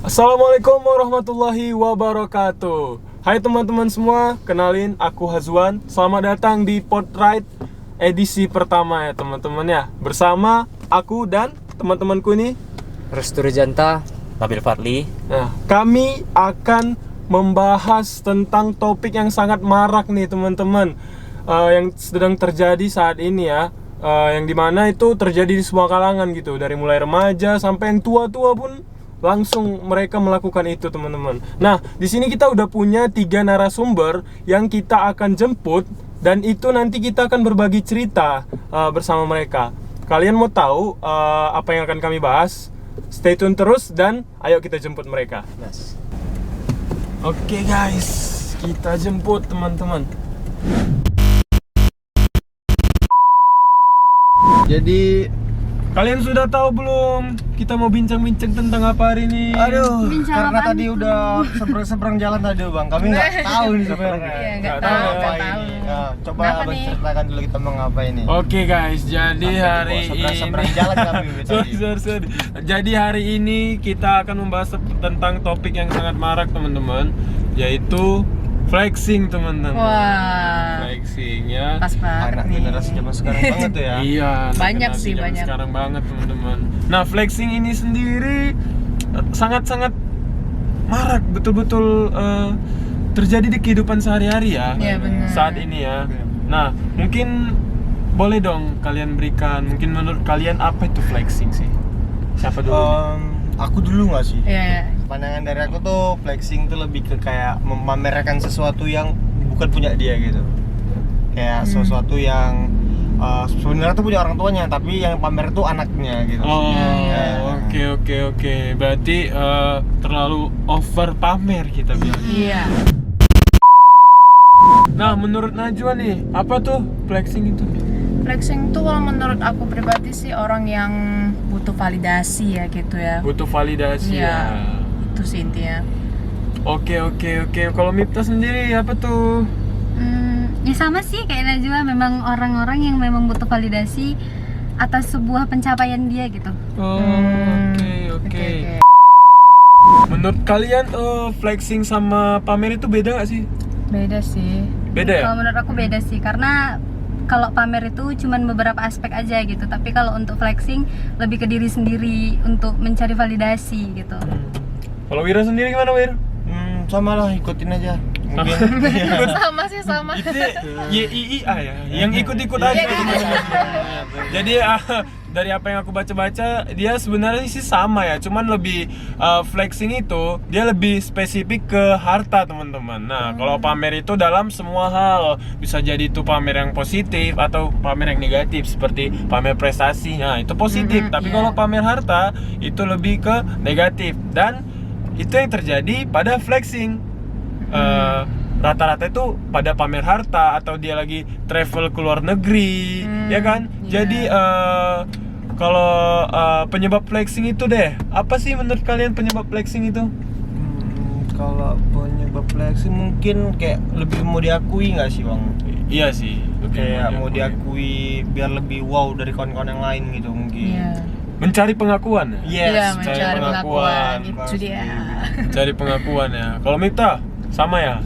Assalamualaikum warahmatullahi wabarakatuh. Hai teman-teman semua, kenalin aku Hazwan. Selamat datang di Podride edisi pertama ya teman-teman ya. Bersama aku dan teman-temanku ini Restu Rejanta, Nabil Fadli. Nah, kami akan membahas tentang topik yang sangat marak nih teman-teman, yang sedang terjadi saat ini ya, yang dimana itu terjadi di semua kalangan gitu, dari mulai remaja sampai yang tua-tua pun langsung mereka melakukan itu teman-teman. Nah, di sini kita udah punya 3 narasumber yang kita akan jemput, dan itu nanti kita akan berbagi cerita bersama mereka. Kalian mau tahu apa yang akan kami bahas? Stay tune terus dan ayo kita jemput mereka. Yes. Oke guys, kita jemput teman-teman. Jadi kalian sudah tahu belum kita mau bincang-bincang tentang apa hari ini? Aduh, Bincang karena apaan tadi tuh? udah seberang jalan tadi bang, kami nggak tahu nih sebenarnya. Iya, nggak tahu, apa nggak ini. tahu. Nah, coba Kenapa abang nih? ceritakan dulu kita mau ngapain nih. Oke guys, jadi hari seberang ini jalan kami tadi. sorry. Jadi hari ini kita akan membahas tentang topik yang sangat marak teman-teman, yaitu flexing teman-teman. Wah, Flexing ya. pas banget Anak nih. generasi zaman sekarang banget tuh ya. Iya, Banyak anak sih, zaman banyak. sekarang banget teman-teman. Nah, flexing ini sendiri sangat-sangat marak, betul-betul terjadi di kehidupan sehari-hari ya. Iya, benar. Saat ini ya. Nah, mungkin boleh dong kalian berikan, mungkin menurut kalian apa itu flexing sih? Siapa dulu? Aku dulu nggak sih? Iya. Pandangan dari aku tuh flexing tuh lebih ke kayak memamerkan sesuatu yang bukan punya dia gitu. Kayak sesuatu yang sebenarnya tuh punya orang tuanya, tapi yang pamer tuh anaknya gitu. Oh, Ya. oke. Berarti terlalu over pamer kita bilang. Iya. Nah, menurut Najwa nih, apa tuh flexing itu? Flexing tuh kalau menurut aku pribadi sih orang yang butuh validasi ya gitu ya. Butuh validasi ya. Iya. Itu sih intinya. Oke. Kalau Mipta sendiri apa tuh? Ya sama sih kayak Najwa, memang orang-orang yang memang butuh validasi atas sebuah pencapaian dia gitu. Oh, oke. Oke. Menurut kalian flexing sama pamer itu beda gak sih? Beda sih. Beda ya? Kalau menurut aku beda sih, karena kalau pamer itu cuman beberapa aspek aja gitu, tapi kalau untuk flexing lebih ke diri sendiri untuk mencari validasi gitu. Kalau Wira sendiri gimana, Wir? Sama lah, ikutin aja. Mungkin. Sama sih sama. Itu YIIA ya, yang ikut-ikut aja teman-teman. Jadi dari apa yang aku baca-baca, dia sebenarnya sih sama ya, cuman lebih flexing itu dia lebih spesifik ke harta teman-teman. Nah, kalau pamer itu dalam semua hal, bisa jadi itu pamer yang positif atau pamer yang negatif, seperti pamer prestasi. Nah, itu positif. Tapi kalau pamer harta itu lebih ke negatif, dan itu yang terjadi pada flexing. Rata-rata itu pada pamer harta atau dia lagi travel ke luar negeri, ya kan? Jadi kalau penyebab flexing itu deh, apa sih menurut kalian penyebab flexing itu? Kalau penyebab flexing mungkin kayak lebih mau diakui nggak sih bang? Iya sih, Kayak mau diakui biar lebih wow dari kawan-kawan yang lain gitu mungkin. Iya. Mencari pengakuan ya? Iya, mencari mencari pengakuan. pengakuan. Itu dia. Mencari pengakuan ya. Kalau Mita sama ya?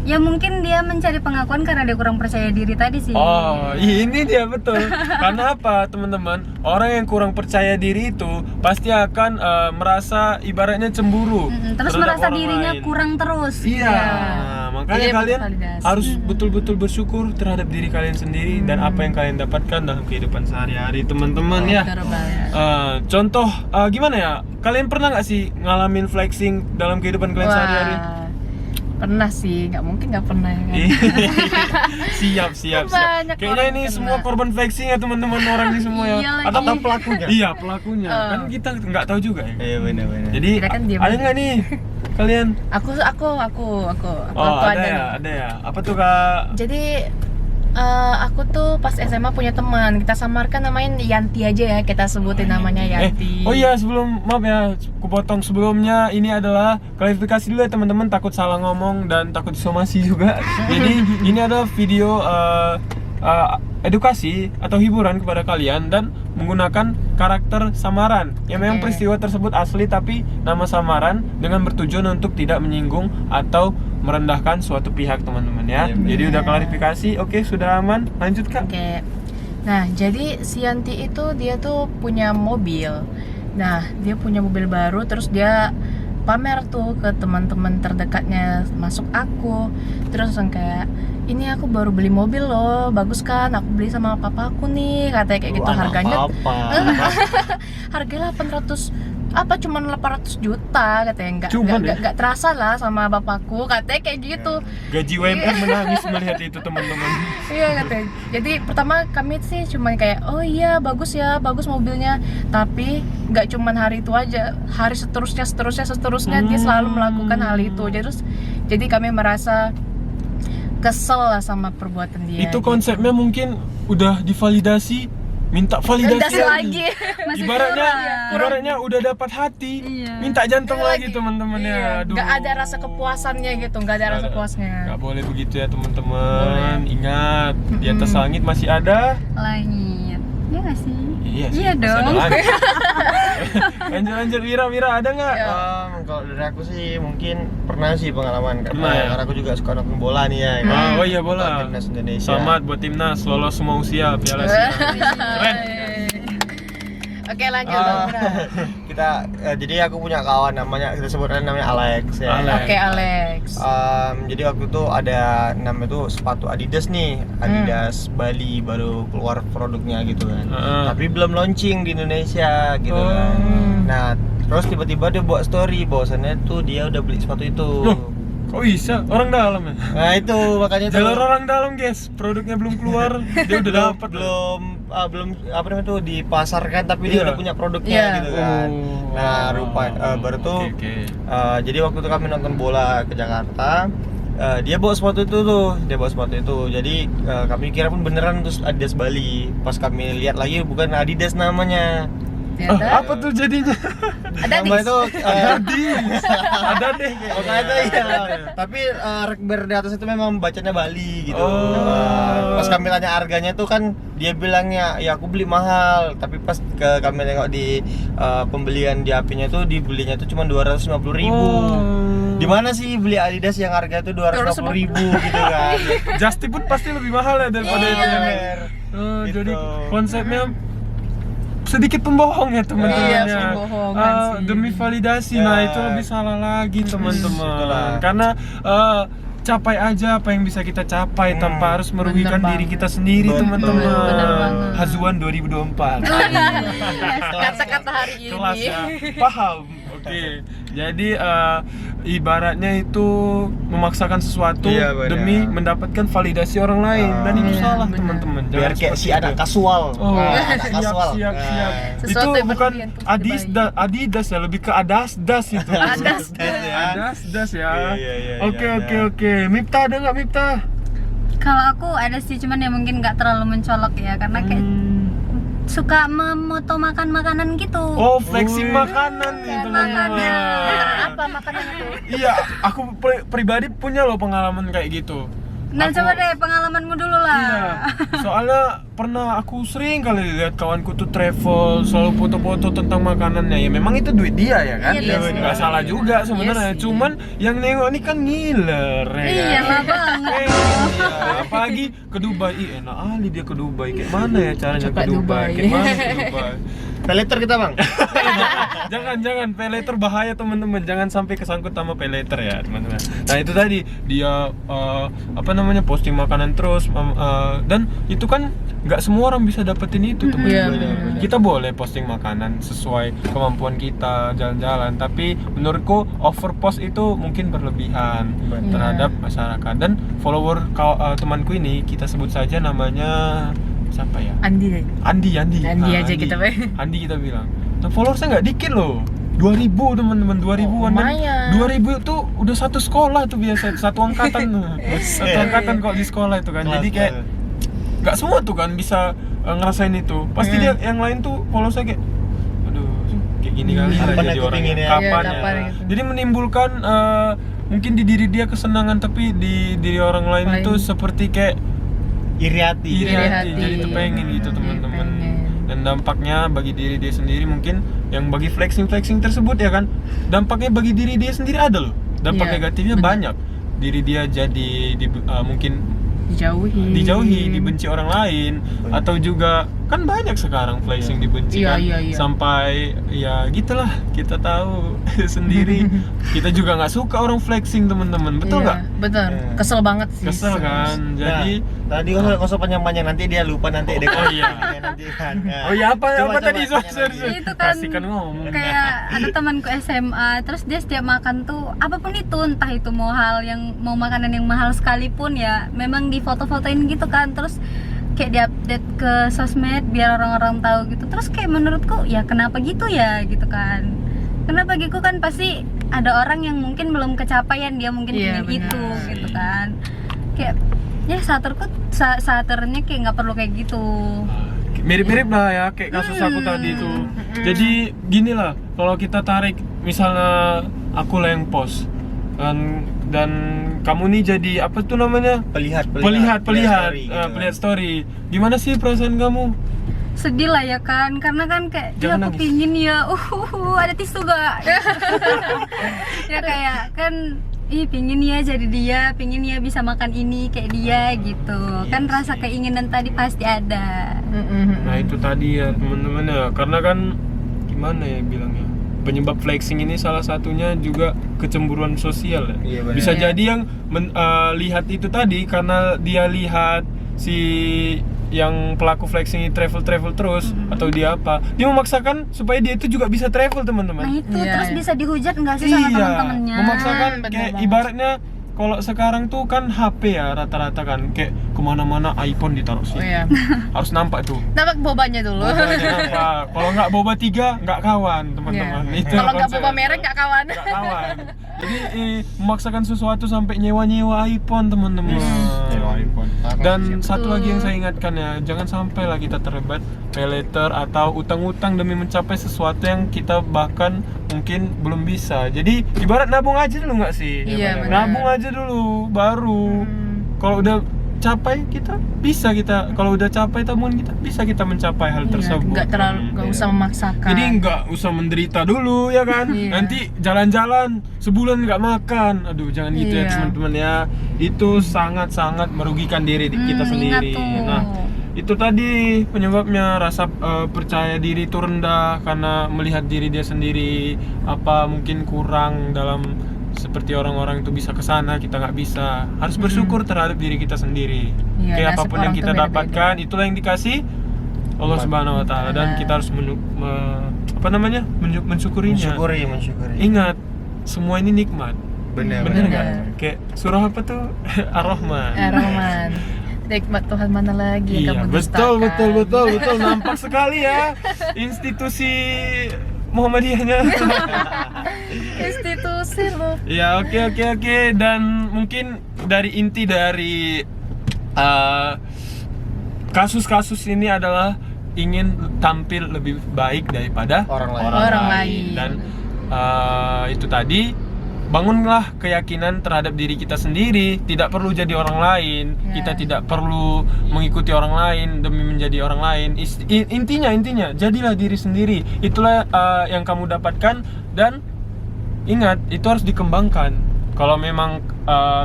Ya mungkin dia mencari pengakuan karena dia kurang percaya diri tadi sih. Oh, ini dia betul. Karena apa, teman-teman? Orang yang kurang percaya diri itu pasti akan merasa ibaratnya cemburu. Terus terhadap merasa orang dirinya lain. kurang terus. Iya. Nah, makanya Jadi kalian validasi. harus betul-betul bersyukur terhadap diri kalian sendiri dan apa yang kalian dapatkan dalam kehidupan sehari-hari, teman-teman ya. Betul banget. Contoh gimana ya? Kalian pernah nggak sih ngalamin flexing dalam kehidupan kalian sehari-hari? Pernah sih, nggak mungkin nggak pernah ya kan? siap. Banyak Kayaknya orang ini kena. semua korban flexing ya teman-teman, orang ini semua ya. Iya lagi. Atau pelakunya? Iya, pelakunya. Kan kita nggak tahu juga ya. Iya benar-benar. Jadi Kita kan diam ada aja. nggak nih kalian? Aku Oh, ada nih. ya, ada ya. Apa tuh Kak? Jadi aku tuh pas SMA punya teman, kita samarkan namanya Yanti aja ya, kita sebutin namanya Yanti. Oh iya, maaf ya, aku potong sebelumnya. Ini adalah klarifikasi dulu ya teman-teman, takut salah ngomong dan takut disomasi juga. Jadi ini adalah video edukasi atau hiburan kepada kalian, dan menggunakan karakter samaran. Ya memang Oke. peristiwa tersebut asli tapi nama samaran dengan bertujuan untuk tidak menyinggung atau merendahkan suatu pihak teman-teman ya. Iya, Jadi udah klarifikasi, oke sudah aman. Lanjut Kak. Oke. Nah, jadi si Yanti itu dia tuh punya mobil. Nah, dia punya mobil baru, terus dia pamer tuh ke teman-teman terdekatnya, masuk aku. Terus langsung kayak, ini aku baru beli mobil loh, bagus kan? Aku beli sama papaku nih, katanya kayak gitu. Harganya harganya 800 apa cuman 800 juta katanya, Cuman ya? nggak terasa lah sama bapakku, katanya kayak gitu. Gaji UMR menangis melihat itu teman-teman. Iya katanya. Jadi pertama kami sih cuma kayak, oh iya bagus ya, bagus mobilnya. Tapi nggak cuman hari itu aja, hari seterusnya dia selalu melakukan hal itu. Jadi kami merasa kesel lah sama perbuatan dia. Itu konsepnya mungkin udah divalidasi, minta validasi Validasi lagi. Masih ibaratnya udah dapat hati, Iya. minta jantung lagi teman-teman ya. Iya, Aduh. nggak ada rasa kepuasannya gitu, nggak ada rasa puasnya. Nggak boleh begitu ya teman-teman. Ingat, di atas langit masih ada. Langit. Iya gak sih? Iya sih, Iya masih dong. ada langit. Lanjut Wira ada nggak? Iya. Kalau dari aku sih mungkin pernah sih pengalaman Pernah ya? karena aku juga suka nonton bola nih ya. Oh iya bola. Timnas Indonesia. Selamat buat timnas lolos semua usia Piala Asia. Keren. Oke lanjut. Ah, Wira. kita jadi aku punya kawan kita sebutkan namanya Alex ya. Alex. Oke Alex. Jadi waktu itu ada namanya tuh sepatu Adidas nih, Adidas Bali baru keluar produknya gitu kan. Tapi belum launching di Indonesia gitu kan. Nah, terus tiba-tiba dia buat story bahwasannya tuh dia udah beli sepatu itu. Loh, kok bisa? Orang dalam ya? Nah, itu makanya tuh Jalur orang dalam guys, produknya belum keluar, dia udah dapat. belum apa namanya tuh dipasarkan tapi dia Iya. udah punya produknya Iya. gitu kan. Oh. Nah, baru tuh Oke. jadi waktu itu kami nonton bola ke Jakarta. Dia bawa sepatu itu, jadi kami kira pun beneran terus Adidas Bali. Pas kami lihat lagi bukan Adidas namanya. Ternyata Apa tuh jadinya? ada Nama itu Ada deh. pokoknya itu iya. Tapi rekber di atas itu memang bacanya Bali gitu. Oh. Pas kami tanya harganya tuh kan dia bilangnya ya aku beli mahal, tapi pas kami tengok di pembelian di apinya tuh dibelinya tuh cuma 250.000. Di mana sih beli Adidas yang harga tuh 250.000 gitu kan. Justy pun pasti lebih mahal ya daripada Iya, itu. bener. Jadi Gitu. konsepnya sedikit pembohong ya teman-teman Iya, ya. pembohongan sih. Demi validasi. Ya. Nah, itu lebih salah lagi itulah. teman-teman. Karena capai aja apa yang bisa kita capai tanpa harus merugikan Bener diri banget. kita sendiri Betul. teman-teman. Bener banget. Hazuan 2024. kata-kata hari ini. Kelas ya. Paham. Oke. Jadi ibaratnya itu memaksakan sesuatu Iya, benar. demi mendapatkan validasi orang lain dan itu Iya, salah benar. teman-teman. Biar Jangan kayak seperti si anak itu. kasual. Oh, Anak siap, kasual. siap. Sesuatu Itu yang bukan berlebihan pun Adidas ya, lebih ke Adasdas itu. Adasdas. Adasdas ya. Iya, Oke, iya, oke, iya. oke. Miftah ada nggak Miftah? Kalau aku ada sih, cuman ya mungkin nggak terlalu mencolok ya, karena kayak suka memoto makan makanan gitu. Oh, flexing makanan nih teman-teman. Apa makanan itu? Iya, aku pribadi punya loh pengalaman kayak gitu. Nah, Aku- coba deh pengalamanmu dulu lah. Iya, soalnya pernah aku sering kali lihat kawanku tuh travel selalu foto-foto tentang makanannya. Ya memang itu duit dia ya kan, Iya nggak sih. salah juga sebenarnya. Iya sih. Cuman yang nengok ini kan ngiler ya. Iya kan? lah banget. Iya, apalagi ke Dubai. Ih, enak ali dia ke Dubai. Kayak mana ya caranya Coba ke Dubai? Dubai. Kayak mana ke Dubai? Peleter kita, Bang. jangan pay later bahaya teman-teman, jangan sampai kesangkut sama pay later ya teman-teman. Nah itu tadi dia apa namanya posting makanan terus dan itu kan nggak semua orang bisa dapetin itu teman-teman. Iya, benar. Kita boleh posting makanan sesuai kemampuan kita jalan-jalan, tapi menurutku overpost itu mungkin berlebihan Benar. terhadap masyarakat. Dan follower temanku ini kita sebut saja namanya siapa ya? Andi deh. Andi aja kita, Pak. Andi kita bilang. Nah, followersnya nggak dikit loh. 2000 teman-teman, 2000-an. Dan lumayan. 2000 itu udah satu sekolah tuh biasa, satu angkatan. Satu angkatan kok di sekolah itu kan. Jadi kayak nggak semua tuh kan bisa ngerasain itu. Pasti dia yang lain tuh followersnya kayak aduh, kayak gini kali lah Kapan jadi aku orang. pingin ya? Kapan Iya, ya? kapan gitu. Jadi menimbulkan mungkin di diri dia kesenangan, tapi di diri orang lain Lain. itu seperti kayak Iri hati. iri hati, hati. jadi kepengen gitu teman-teman. Pengen. dan dampaknya bagi diri dia sendiri mungkin yang bagi flexing tersebut ya kan, dampaknya bagi diri dia sendiri ada loh, dampak Iya, negatifnya benar. banyak. Diri dia jadi mungkin dijauhi, dibenci orang lain, atau juga kan banyak sekarang flexing dibenci Iya, kan, iya, iya. sampai ya gitulah, kita tahu sendiri. Kita juga nggak suka orang flexing teman-teman, betul nggak? Betul. Iya. Kesel banget sih. Kesel kan, jadi Nah, tadi nggak usah panjang-panjang, nanti dia lupa nanti deh. Oh iya. Nanti kan. Nah. oh ya apa Coba, tadi coba, sorry. tanya Itu kan Kasihkan ngomong. kayak ada temanku SMA, terus dia setiap makan tuh apapun itu, entah itu mau makanan yang mahal sekalipun ya, memang difoto-fotoin gitu kan, terus kayak diupdate ke sosmed biar orang-orang tahu gitu. Terus kayak menurutku ya kenapa gitu ya gitu kan, kenapa gitu kan, pasti ada orang yang mungkin belum kecapaian, dia mungkin Iya, ingin itu benar. gitu kan. Kayak ya saaternya kayak nggak perlu kayak gitu. Mirip-mirip lah ya kayak kasus aku tadi itu. Jadi gini lah, kalau kita tarik misalnya aku lah yang post dan kamu nih jadi apa tuh namanya, Pelihat story, gitu. pelihat story. Gimana sih perasaan kamu? Sedih lah ya kan, karena kan kayak dia Jangan aku nangis. pingin ya ada tisu gak? Ya kayak kan pingin ya jadi dia, pingin ya bisa makan ini kayak dia gitu kan, rasa keinginan tadi pasti ada. Nah itu tadi ya teman-teman ya, karena kan gimana ya bilangnya, penyebab flexing ini salah satunya juga kecemburuan sosial ya. Iya, benar. Bisa Iya. jadi yang lihat itu tadi karena dia lihat si yang pelaku flexing ini travel terus, atau dia apa, dia memaksakan supaya dia itu juga bisa travel Nah teman-teman. itu Iya, terus iya. bisa dihujat nggak sih sama teman-temannya? memaksakan Bener kayak banget. ibaratnya kalau sekarang tuh kan HP ya rata-rata kan, kayak kemana-mana iPhone ditaruh sih, Oh iya. harus nampak tuh. Nampak bobanya dulu. Bobanya nampak. Kalau nggak boba 3 nggak kawan teman-teman. Iya. Itu Kalau nggak konsep. boba merek nggak kawan. Nggak kawan. Jadi memaksakan sesuatu sampai nyewa iPhone teman-teman. Nyewa iPhone. Dan satu Betul. lagi yang saya ingatkan ya, jangan sampai lah kita terlibat pay later atau utang-utang demi mencapai sesuatu yang kita bahkan mungkin belum bisa. Jadi ibarat nabung aja dulu nggak sih? Iya, benar. Nabung aja dulu, baru kalau udah capai kalau udah capai tabungan kita bisa kita mencapai hal tersebut. Nggak usah memaksakan. Jadi nggak usah menderita dulu ya kan. Iya. Nanti jalan-jalan sebulan nggak makan. Aduh jangan gitu ya Iya. teman-teman ya. Itu sangat-sangat merugikan diri kita sendiri. Ingat tuh. Nah itu tadi penyebabnya rasa percaya diri itu rendah karena melihat diri dia sendiri apa mungkin kurang dalam seperti orang-orang itu bisa kesana, kita nggak bisa. Harus bersyukur terhadap diri kita sendiri. Iya, Kayak nasib apapun yang orang kita tuh beda-beda. dapatkan, itulah yang dikasih Allah Subhanahu Wa Taala, dan kita harus mensyukurinya. Mensyukuri. Ingat, semua ini nikmat. Benar. Bener benar. nggak? Kayak surah apa tuh? Ar-Rahman. Roman. Nikmat Tuhan mana lagi Iya, yang kamu betul. dustakan? Nampak sekali ya institusi Muhammadiyahnya. Institusi lo. Ya, oke. Dan mungkin inti dari kasus-kasus ini adalah ingin tampil lebih baik daripada Orang lain. Dan itu tadi, bangunlah keyakinan terhadap diri kita sendiri. Tidak perlu jadi orang lain. Ya. Kita tidak perlu mengikuti orang lain demi menjadi orang lain. Intinya jadilah diri sendiri. Itulah yang kamu dapatkan, dan ingat itu harus dikembangkan. Kalau memang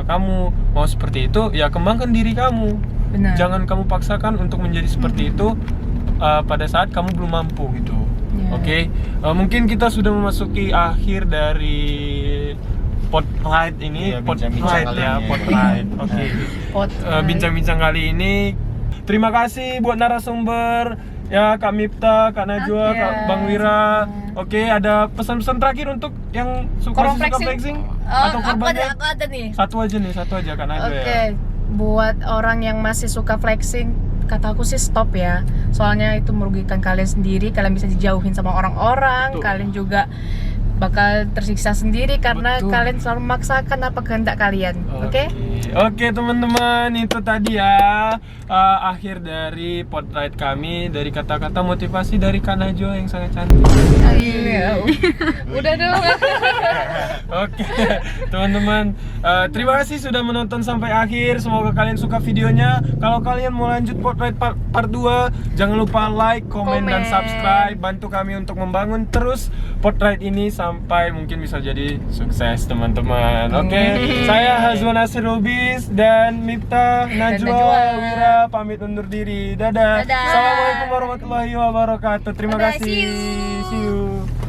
kamu mau seperti itu, ya kembangkan diri kamu. Benar. Jangan kamu paksakan untuk menjadi seperti itu pada saat kamu belum mampu gitu. Ya. Oke, mungkin kita sudah memasuki akhir dari Podride ini. Iya, bincang-bincang Podride kali ya, ini. Podride. Oke. Bincang-bincang kali ini. Terima kasih buat narasumber ya, Kak Mipta, Kak Najwa, Oke. Kak Bang Wira. Oke, ada pesan-pesan terakhir untuk yang suka flexing atau korbannya? Aku ada nih. Satu aja Kak Najwa Oke, ya. buat orang yang masih suka flexing, kataku sih stop ya. Soalnya itu merugikan kalian sendiri, kalian bisa dijauhin sama orang-orang, Betul. kalian juga bakal tersiksa sendiri karena Betul. kalian selalu memaksakan apa kehendak kalian. Oke? Oke teman-teman, itu tadi ya akhir dari potret kami, dari kata-kata motivasi dari Kak Najwa yang sangat cantik. Iya. Udah dong. Oke teman-teman, terima kasih sudah menonton sampai akhir. Semoga kalian suka videonya. Kalau kalian mau lanjut potret part 2, jangan lupa like, komen, dan subscribe. Bantu kami untuk membangun terus potret ini sampai mungkin bisa jadi sukses teman-teman. Oke, saya Hazwan Nasir Lubis dan Miftah Najwa Wira pamit undur diri. Dadah. Dadah. Assalamualaikum warahmatullahi wabarakatuh. Terima Dadah, kasih. see you. See you.